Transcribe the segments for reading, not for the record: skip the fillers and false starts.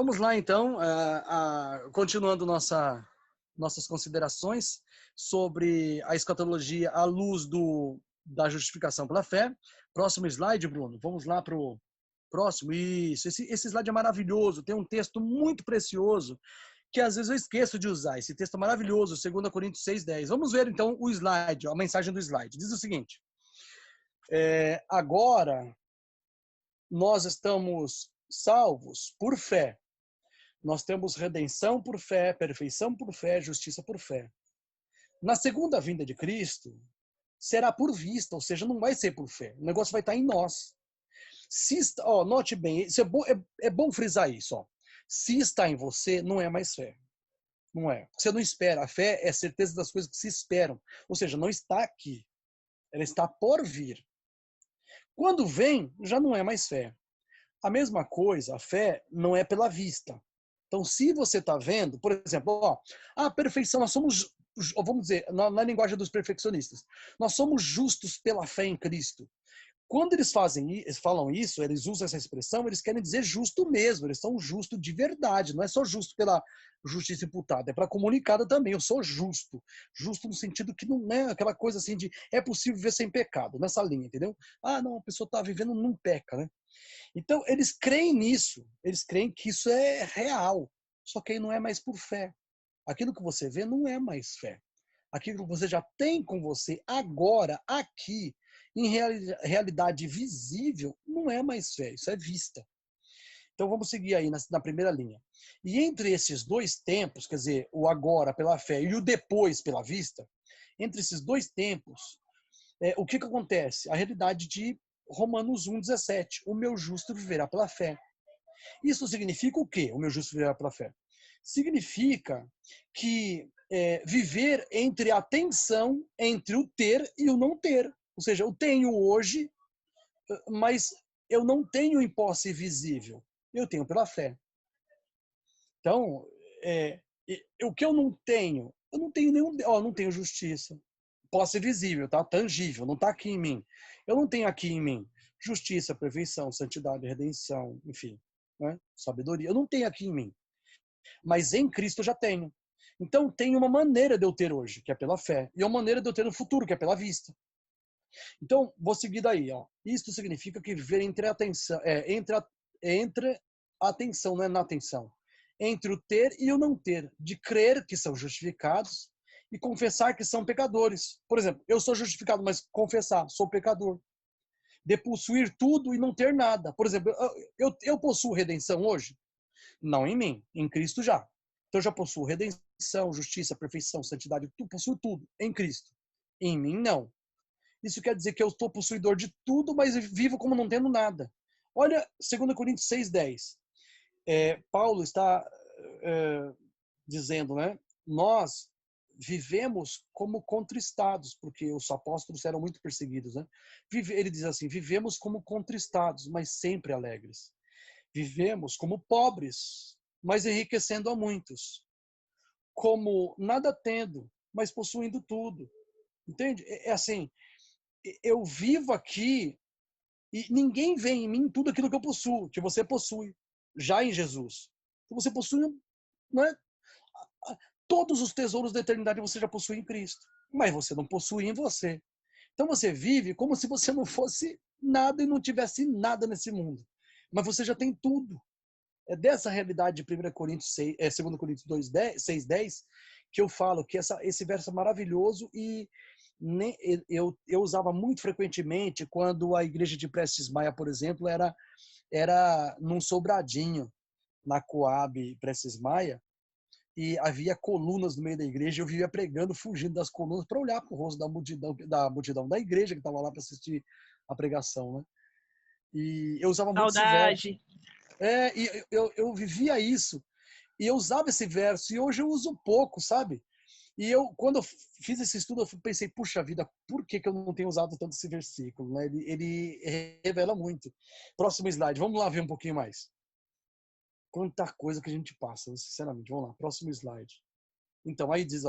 Vamos lá, então, continuando nossas considerações sobre a escatologia à luz da justificação pela fé. Próximo slide, Bruno. Vamos lá para o próximo. Isso, esse slide é maravilhoso. Tem um texto muito precioso que às vezes eu esqueço de usar. Esse texto é maravilhoso, 2 Coríntios 6:10. Vamos ver, então, o slide, a mensagem do slide. Diz o seguinte: agora nós estamos salvos por fé. Nós temos redenção por fé, perfeição por fé, justiça por fé. Na segunda vinda de Cristo, será por vista, ou seja, não vai ser por fé. O negócio vai estar em nós. Note bem, isso é bom frisar isso. Se está em você, não é mais fé. Não é. Você não espera. A fé é certeza das coisas que se esperam. Ou seja, não está aqui. Ela está por vir. Quando vem, já não é mais fé. A mesma coisa, a fé não é pela vista. Então, se você está vendo, por exemplo, a perfeição, nós somos, vamos dizer, na linguagem dos perfeccionistas, nós somos justos pela fé em Cristo. Quando eles falam isso, eles usam essa expressão, eles querem dizer justo mesmo, eles são justos de verdade, não é só justo pela justiça imputada, é para comunicada também, eu sou justo. Justo no sentido que não é aquela coisa assim de é possível viver sem pecado, nessa linha, entendeu? Não, a pessoa está vivendo, não peca, né? Então, eles creem nisso, eles creem que isso é real, só que aí não é mais por fé. Aquilo que você vê não é mais fé. Aquilo que você já tem com você agora, aqui, em realidade visível, não é mais fé, isso é vista. Então vamos seguir aí na primeira linha. E entre esses dois tempos, quer dizer, o agora pela fé e o depois pela vista, entre esses dois tempos, o que acontece? A realidade de Romanos 1,17. O meu justo viverá pela fé. Isso significa o quê? O meu justo viverá pela fé. Significa que viver entre a tensão entre o ter e o não ter. Ou seja, eu tenho hoje, mas eu não tenho em posse visível. Eu tenho pela fé. Então, o que eu não tenho nenhum, não tenho justiça. Posse visível, tá? Tangível, não está aqui em mim. Eu não tenho aqui em mim justiça, perfeição, santidade, redenção, enfim, né? Sabedoria. Eu não tenho aqui em mim. Mas em Cristo eu já tenho. Então tem uma maneira de eu ter hoje, que é pela fé, e uma maneira de eu ter no futuro, que é pela vista. Então, vou seguir daí. Isso significa que viver entre a atenção, entre a atenção, não é na atenção, entre o ter e o não ter, de crer que são justificados e confessar que são pecadores. Por exemplo, eu sou justificado, mas confessar, sou pecador. De possuir tudo e não ter nada. Por exemplo, eu possuo redenção hoje? Não em mim, em Cristo já. Então eu já possuo redenção, justiça, perfeição, santidade, possuo tudo em Cristo. Em mim, não. Isso quer dizer que eu estou possuidor de tudo, mas vivo como não tendo nada. Olha 2 Coríntios 6:10. Paulo está dizendo, né? Nós vivemos como contristados, porque os apóstolos eram muito perseguidos, né? Ele diz assim, vivemos como contristados, mas sempre alegres. Vivemos como pobres, mas enriquecendo a muitos. Como nada tendo, mas possuindo tudo. Entende? É assim, eu vivo aqui e ninguém vê em mim tudo aquilo que eu possuo, que você possui, já em Jesus. Então você possui, não é? Todos os tesouros da eternidade você já possui em Cristo, mas você não possui em você. Então você vive como se você não fosse nada e não tivesse nada nesse mundo. Mas você já tem tudo. É dessa realidade de 2 Coríntios 6:10 que eu falo que esse verso é maravilhoso e eu usava muito frequentemente quando a igreja de Prestes Maia, por exemplo, era num sobradinho na Coab Prestes Maia e havia colunas no meio da igreja. Eu vivia pregando, fugindo das colunas para olhar para o rosto da multidão da igreja que estava lá para assistir a pregação, né? E eu usava muito esse verso. Saudade. E eu vivia isso. E eu usava esse verso. E hoje eu uso pouco, sabe? E quando eu fiz esse estudo, eu pensei, puxa vida, por que eu não tenho usado tanto esse versículo? Né? Ele revela muito. Próximo slide. Vamos lá ver um pouquinho mais. Quanta coisa que a gente passa, sinceramente. Vamos lá, próximo slide. Então, aí diz,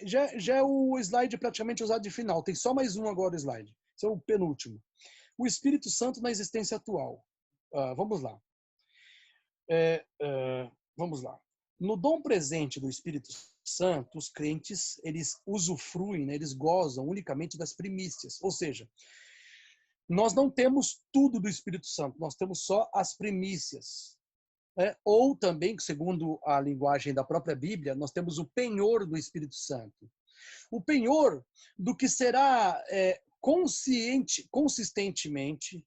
já é o slide praticamente usado de final. Tem só mais um agora o slide. Esse é o penúltimo. O Espírito Santo na existência atual. Vamos lá. Vamos lá. No dom presente do Espírito Santo, os crentes, eles usufruem, né, eles gozam unicamente das primícias. Ou seja, nós não temos tudo do Espírito Santo, nós temos só as primícias. Ou também, segundo a linguagem da própria Bíblia, nós temos o penhor do Espírito Santo. O penhor do que será consistentemente,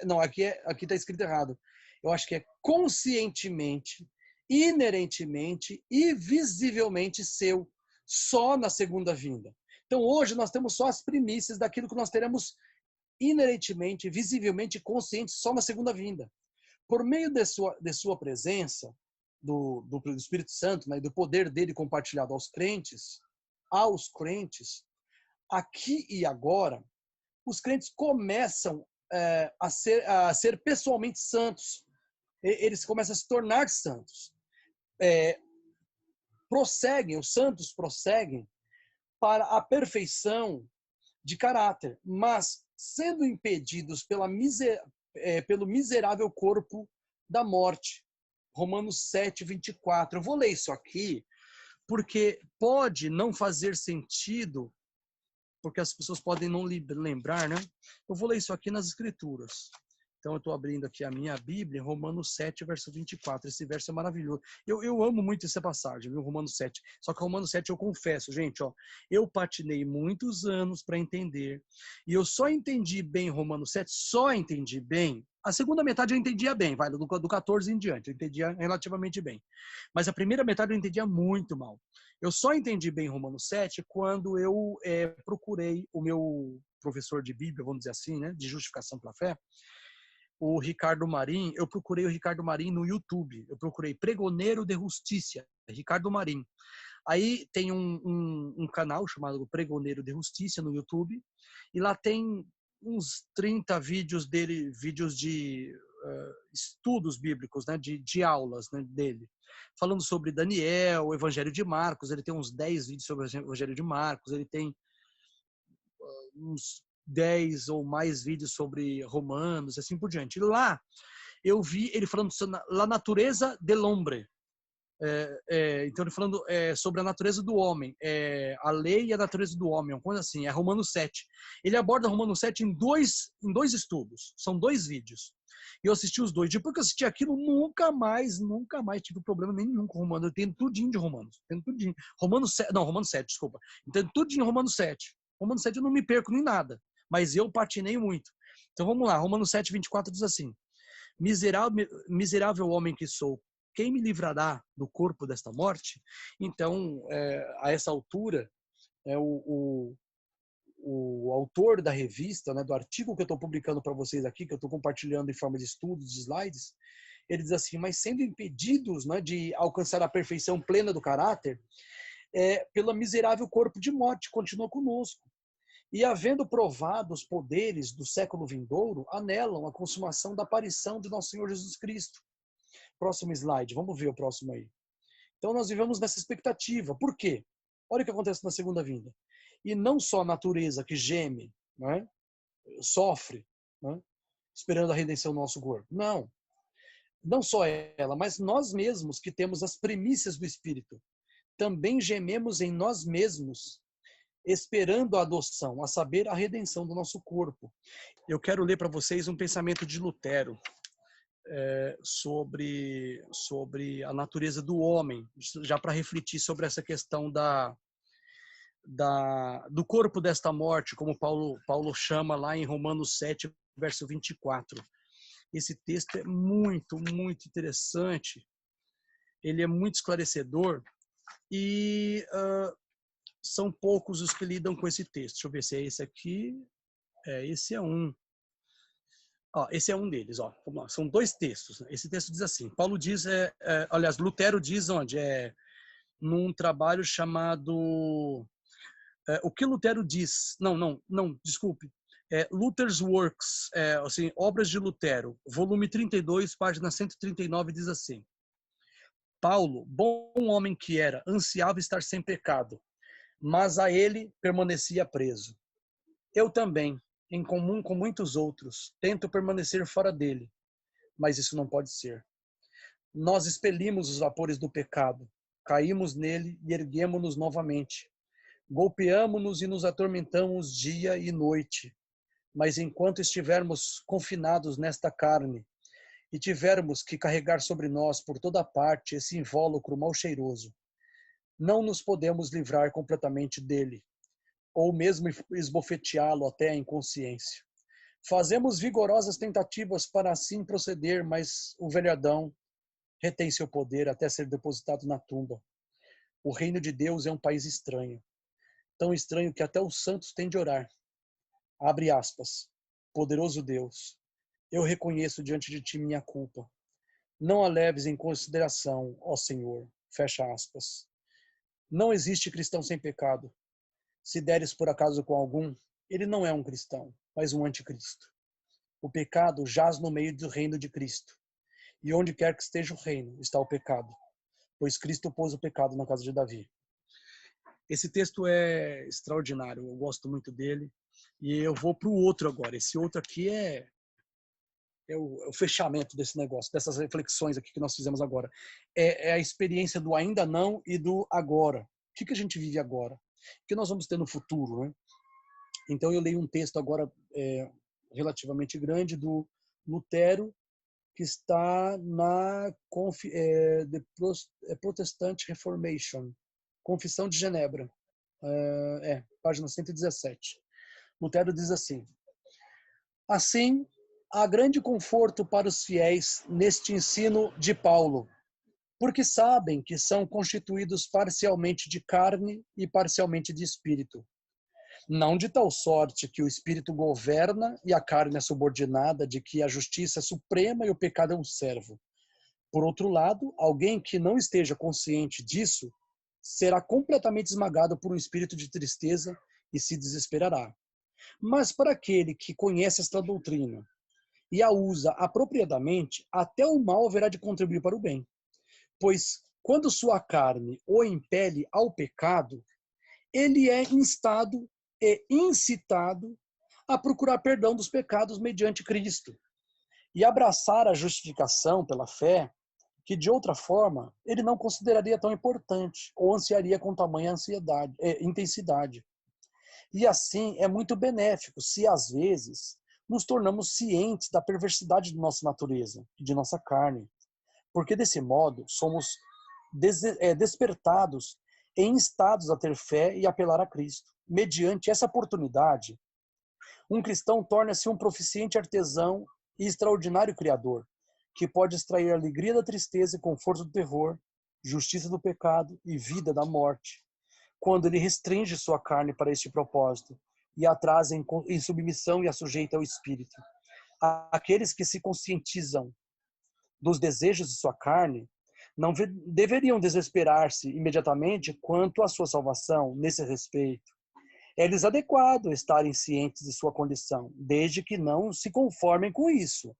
não, aqui está escrito errado. Eu acho que é conscientemente, inerentemente e visivelmente seu, só na segunda vinda. Então, hoje, nós temos só as primícias daquilo que nós teremos inerentemente, visivelmente, consciente só na segunda vinda. Por meio de sua presença, do Espírito Santo, né, do poder dele compartilhado aos crentes, aqui e agora, os crentes começam a ser pessoalmente santos. Eles começam a se tornar santos. Os santos prosseguem para a perfeição de caráter, mas sendo impedidos pelo miserável corpo da morte. Romanos 7, 24. Eu vou ler isso aqui, porque pode não fazer sentido, porque as pessoas podem não lembrar, né? Eu vou ler isso aqui nas Escrituras. Então, eu estou abrindo aqui a minha Bíblia, Romanos 7, verso 24. Esse verso é maravilhoso. Eu amo muito essa passagem, viu? Romanos 7. Só que Romanos 7, eu confesso, gente, ó, eu patinei muitos anos para entender. E eu só entendi bem Romanos 7, só entendi bem. A segunda metade eu entendia bem, vai, do 14 em diante, eu entendia relativamente bem. Mas a primeira metade eu entendia muito mal. Eu só entendi bem Romanos 7 quando eu procurei o meu professor de Bíblia, vamos dizer assim, né, de justificação pela fé, o Ricardo Marim. Eu procurei o Ricardo Marim no YouTube. Eu procurei Pregoneiro de Justiça, Ricardo Marim. Aí tem um canal chamado Pregoneiro de Justiça no YouTube, e lá tem uns 30 vídeos dele, vídeos de estudos bíblicos, né, de aulas, né, dele, falando sobre Daniel, o Evangelho de Marcos. Ele tem uns 10 vídeos sobre o Evangelho de Marcos, ele tem uns 10 ou mais vídeos sobre Romanos, assim por diante. E lá eu vi ele falando sobre a natureza del hombre. Então ele falando sobre a natureza do homem, a lei e a natureza do homem, uma coisa assim, é Romanos 7. Ele aborda Romanos 7 em dois estudos, são 2 vídeos. E eu assisti os 2. Depois que eu assisti aquilo, nunca mais tive problema nenhum com Romanos. Eu entendo tudinho de Romanos. Entendo tudinho. Romanos 7, desculpa. Entendo tudinho de Romanos 7. Romanos 7 eu não me perco nem nada, mas eu patinei muito. Então vamos lá, Romanos 7, 24 diz assim: miserável homem que sou, quem me livrará do corpo desta morte? Então, a essa altura, o autor da revista, né, do artigo que eu estou publicando para vocês aqui, que eu estou compartilhando em forma de estudos, de slides, ele diz assim: mas sendo impedidos, né, de alcançar a perfeição plena do caráter, pelo miserável corpo de morte, continua conosco. E havendo provado os poderes do século vindouro, anelam a consumação da aparição de nosso Senhor Jesus Cristo. Próximo slide, vamos ver o próximo aí. Então nós vivemos nessa expectativa. Por quê? Olha o que acontece na segunda vinda. E não só a natureza que geme, né, sofre, né, esperando a redenção do nosso corpo. Não. Não só ela, mas nós mesmos que temos as primícias do Espírito, também gememos em nós mesmos, esperando a adoção, a saber, a redenção do nosso corpo. Eu quero ler para vocês um pensamento de Lutero sobre a natureza do homem, já para refletir sobre essa questão do corpo desta morte, como Paulo chama lá em Romanos 7, verso 24. Esse texto é muito, muito interessante, ele é muito esclarecedor, e são poucos os que lidam com esse texto. Deixa eu ver se é esse aqui. Esse é um. Esse é um deles. Vamos lá. São 2 textos. Esse texto diz assim: Paulo diz, aliás, Lutero diz onde? Num trabalho chamado... o que Lutero diz? Não, desculpe. Luther's Works, assim, Obras de Lutero, volume 32, página 139, diz assim: Paulo, bom homem que era, ansiava estar sem pecado, mas a ele permanecia preso. Eu também, em comum com muitos outros, tento permanecer fora dele, mas isso não pode ser. Nós expelimos os vapores do pecado, caímos nele e erguemo-nos novamente. Golpeamo-nos e nos atormentamos dia e noite. Mas enquanto estivermos confinados nesta carne e tivermos que carregar sobre nós por toda parte esse invólucro mal cheiroso, não nos podemos livrar completamente dele, ou mesmo esbofeteá-lo até a inconsciência. Fazemos vigorosas tentativas para assim proceder, mas o velho Adão retém seu poder até ser depositado na tumba. O reino de Deus é um país estranho, tão estranho que até os santos têm de orar. Abre aspas. Poderoso Deus, eu reconheço diante de ti minha culpa. Não a leves em consideração, ó Senhor. Fecha aspas. Não existe cristão sem pecado. Se deres por acaso com algum, ele não é um cristão, mas um anticristo. O pecado jaz no meio do reino de Cristo. E onde quer que esteja o reino, está o pecado, pois Cristo pôs o pecado na casa de Davi. Esse texto é extraordinário, eu gosto muito dele. E eu vou para o outro agora. Esse outro aqui é o fechamento desse negócio, dessas reflexões aqui que nós fizemos agora. É a experiência do ainda não e do agora. O que a gente vive agora? O que nós vamos ter no futuro, né? Então eu leio um texto agora relativamente grande do Lutero, que está na Protestant Reformation, Confissão de Genebra, página 117. Lutero diz assim: assim, há grande conforto para os fiéis neste ensino de Paulo, porque sabem que são constituídos parcialmente de carne e parcialmente de espírito. Não de tal sorte que o espírito governa e a carne é subordinada, de que a justiça é suprema e o pecado é um servo. Por outro lado, alguém que não esteja consciente disso será completamente esmagado por um espírito de tristeza e se desesperará. Mas para aquele que conhece esta doutrina e a usa apropriadamente, até o mal haverá de contribuir para o bem. Pois, quando sua carne o impele ao pecado, ele é instado e incitado a procurar perdão dos pecados mediante Cristo e abraçar a justificação pela fé, que de outra forma ele não consideraria tão importante ou ansiaria com tamanha intensidade. E assim é muito benéfico se às vezes nos tornamos cientes da perversidade de nossa natureza e de nossa carne, porque desse modo somos despertados e instados a ter fé e apelar a Cristo. Mediante essa oportunidade, um cristão torna-se um proficiente artesão e extraordinário criador, que pode extrair alegria da tristeza e conforto do terror, justiça do pecado e vida da morte, quando ele restringe sua carne para este propósito e a traz em submissão e a sujeita ao espírito. Aqueles que se conscientizam dos desejos de sua carne não deveriam desesperar-se imediatamente quanto à sua salvação nesse respeito. É-lhes adequado estarem cientes de sua condição, desde que não se conformem com isso.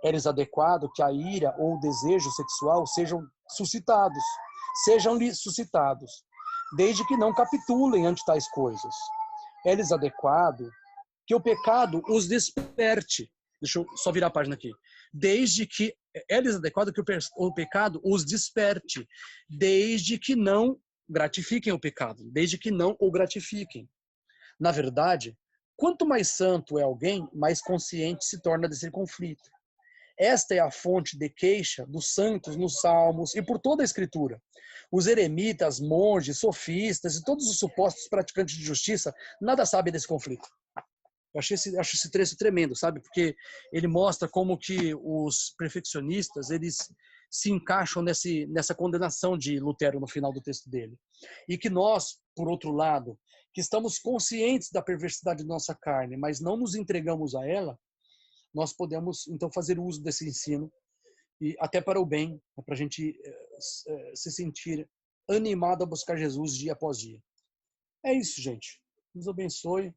É-lhes adequado que a ira ou o desejo sexual sejam-lhe suscitados, desde que não capitulem ante tais coisas. É-lhes adequado que o pecado os desperte. Deixa eu só virar a página aqui. Desde que é-lhes adequado que o pecado os desperte, desde que não gratifiquem o pecado, desde que não o gratifiquem. Na verdade, quanto mais santo é alguém, mais consciente se torna desse conflito. Esta é a fonte de queixa dos santos nos Salmos e por toda a Escritura. Os eremitas, monges, sofistas e todos os supostos praticantes de justiça nada sabem desse conflito. Eu acho esse trecho tremendo, sabe? Porque ele mostra como que os perfeccionistas, eles se encaixam nessa condenação de Lutero no final do texto dele. E que nós, por outro lado, que estamos conscientes da perversidade de nossa carne, mas não nos entregamos a ela, nós podemos, então, fazer uso desse ensino, e até para o bem, para a gente se sentir animado a buscar Jesus dia após dia. É isso, gente. Deus abençoe.